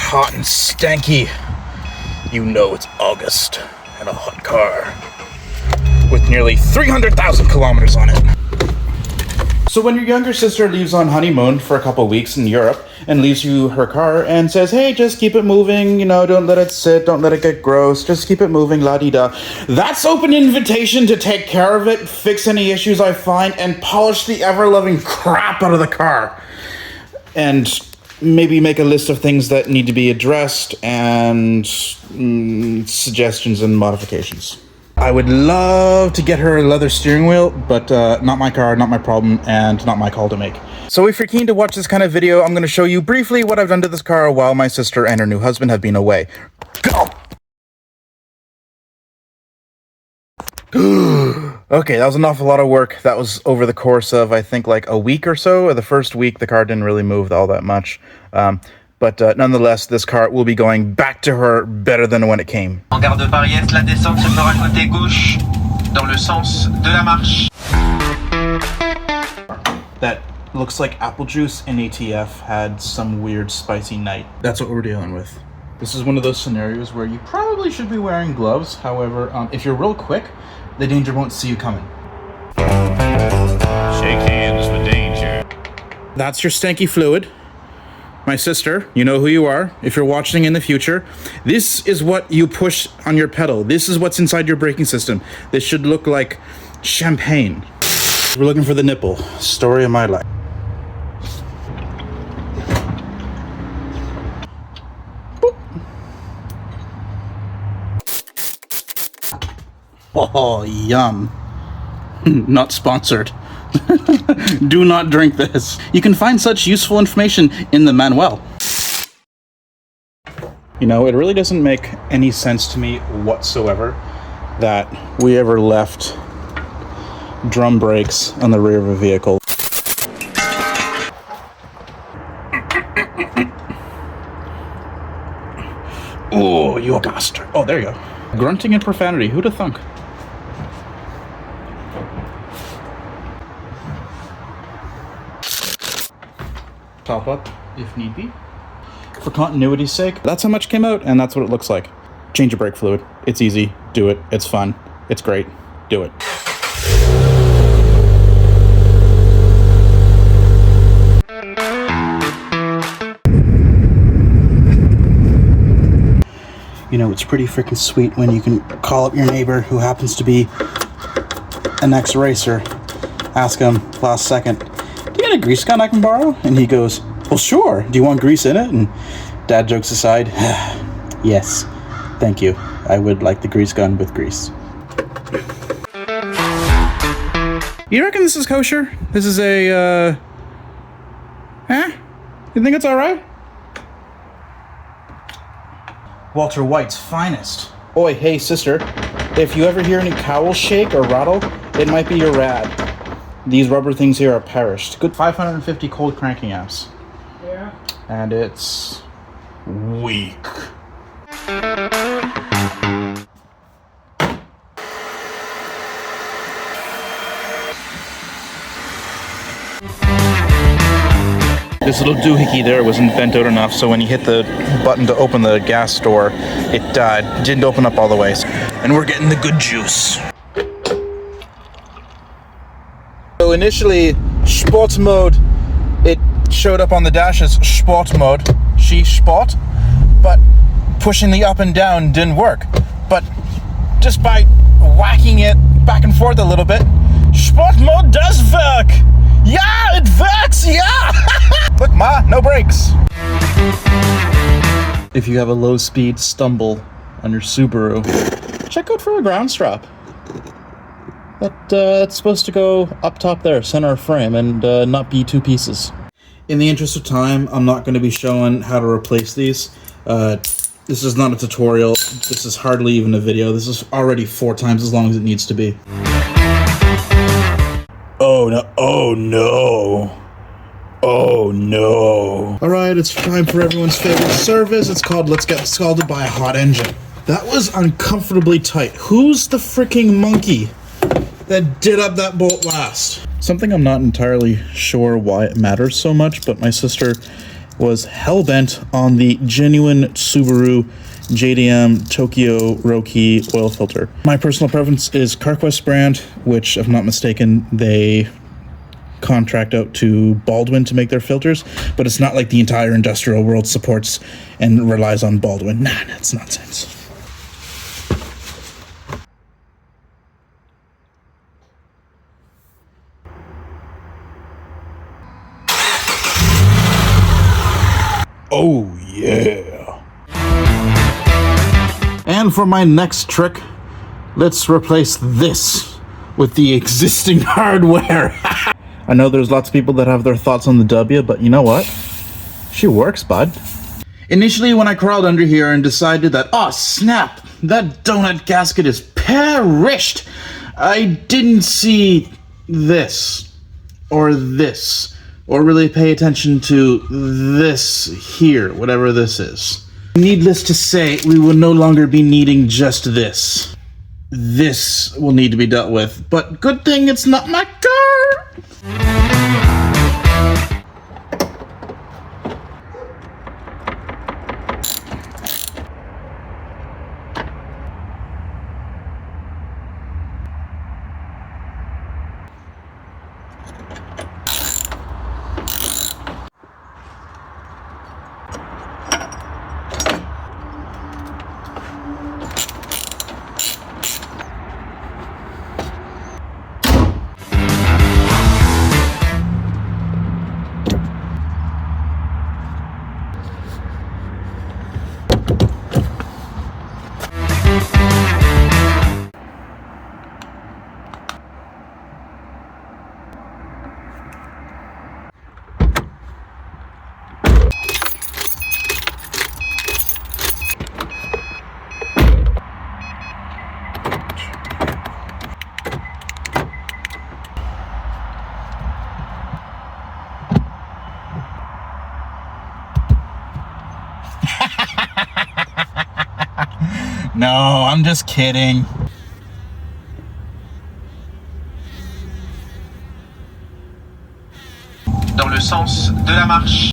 hot and stanky. You know it's August and a hot car with nearly 300,000 kilometers on it. So when your younger sister leaves on honeymoon for a couple weeks in Europe and leaves you her car and says, hey, just keep it moving, you know, don't let it sit, don't let it get gross, just keep it moving, la-di-da. That's open invitation to take care of it, fix any issues I find, and polish the ever-loving crap out of the car. And maybe make a list of things that need to be addressed and suggestions and modifications. I would love to get her a leather steering wheel, but not my car, not my problem, and not my call to make. So if you're keen to watch this kind of video, I'm going to show you briefly what I've done to this car while my sister and her new husband have been away. Go! Okay, that was an awful lot of work. That was over the course of, I think, like a week or so. The first week, the car didn't really move all that much. But nonetheless, this car will be going back to her better than when it came. En gare de Paris-Est, la descente se fera côté gauche, dans le sens de la marche. That looks like apple juice in ATF had some weird spicy night. That's what we're dealing with. This is one of those scenarios where you probably should be wearing gloves. However, if you're real quick, the danger won't see you coming. Shake hands for danger. That's your stanky fluid. My sister, you know who you are. If you're watching in the future, this is what you push on your pedal. This is what's inside your braking system. This should look like champagne. We're looking for the nipple. Story of my life. Oh, yum. Not sponsored. Do not drink this. You can find such useful information in the manual. You know, it really doesn't make any sense to me whatsoever that we ever left drum brakes on the rear of a vehicle. Oh, you bastard. Oh, there you go. Grunting and profanity. Who'da thunk? Top up if need be. For continuity's sake, that's how much came out, and that's what it looks like. Change your brake fluid. It's easy. Do it. It's fun. It's great. Do it. You know, it's pretty freaking sweet when you can call up your neighbor who happens to be an ex-racer, ask him last second, do you got a grease gun I can borrow? And he goes, well, sure. Do you want grease in it? And dad jokes aside, yes, thank you. I would like the grease gun with grease. You reckon this is kosher? This is a, huh? You think it's all right? Walter White's finest. Oi, hey, sister. If you ever hear any cowls shake or rattle, it might be your rad. These rubber things here are perished. Good 550 cold cranking amps. Yeah. And it's weak. This little doohickey there wasn't bent out enough, so when you hit the button to open the gas door, it didn't open up all the way. And we're getting the good juice. So initially, Sport mode, it showed up on the dash as Sport mode, Sport, but pushing the up and down didn't work. But just by whacking it back and forth a little bit, Sport mode does work! Yeah, it works, yeah! Look, Ma, no brakes. If you have a low-speed stumble on your Subaru, check out for a ground strap. That's supposed to go up top there, center of frame, and not be two pieces. In the interest of time, I'm not going to be showing how to replace these. This is not a tutorial. This is hardly even a video. This is already 4 times as long as it needs to be. Oh no, oh no. Oh no. Alright, it's time for everyone's favorite service. It's called Let's Get Scalded by a Hot Engine. That was uncomfortably tight. Who's the freaking monkey that did up that bolt last? Something I'm not entirely sure why it matters so much, but my sister was hell-bent on the genuine Subaru JDM Tokyo Roki oil filter. My personal preference is CarQuest brand, which, if I'm not mistaken, they contract out to Baldwin to make their filters, but it's not like the entire industrial world supports and relies on Baldwin. Nah, that's nonsense. Oh yeah. And for my next trick, let's replace this with the existing hardware. I know there's lots of people that have their thoughts on the W, but you know what? She works, bud. Initially, when I crawled under here and decided that, oh snap, that donut gasket is perished, I didn't see this, or really pay attention to this here, whatever this is. Needless to say, we will no longer be needing just this. This will need to be dealt with, but good thing it's not my car! No, I'm just kidding. Dans le sens de la marche.